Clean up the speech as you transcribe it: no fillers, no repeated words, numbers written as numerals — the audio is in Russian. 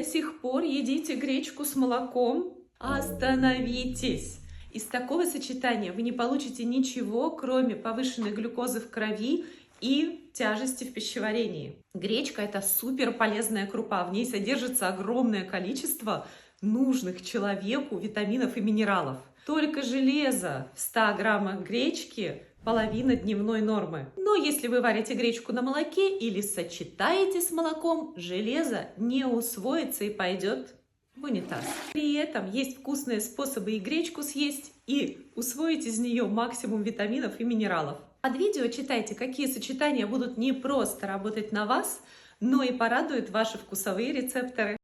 до сих пор едите гречку с молоком? Остановитесь! Из такого сочетания вы не получите ничего, кроме повышенной глюкозы в крови и тяжести в пищеварении. Гречка – это супер полезная крупа. В ней содержится огромное количество нужных человеку витаминов и минералов. Только железо в 100 граммах гречки – половина дневной нормы. Но если вы варите гречку на молоке или сочетаете с молоком, железо не усвоится и пойдет в унитаз. При этом есть вкусные способы и гречку съесть, и усвоить из нее максимум витаминов и минералов. Под видео читайте, какие сочетания будут не просто работать на вас, но и порадуют ваши вкусовые рецепторы.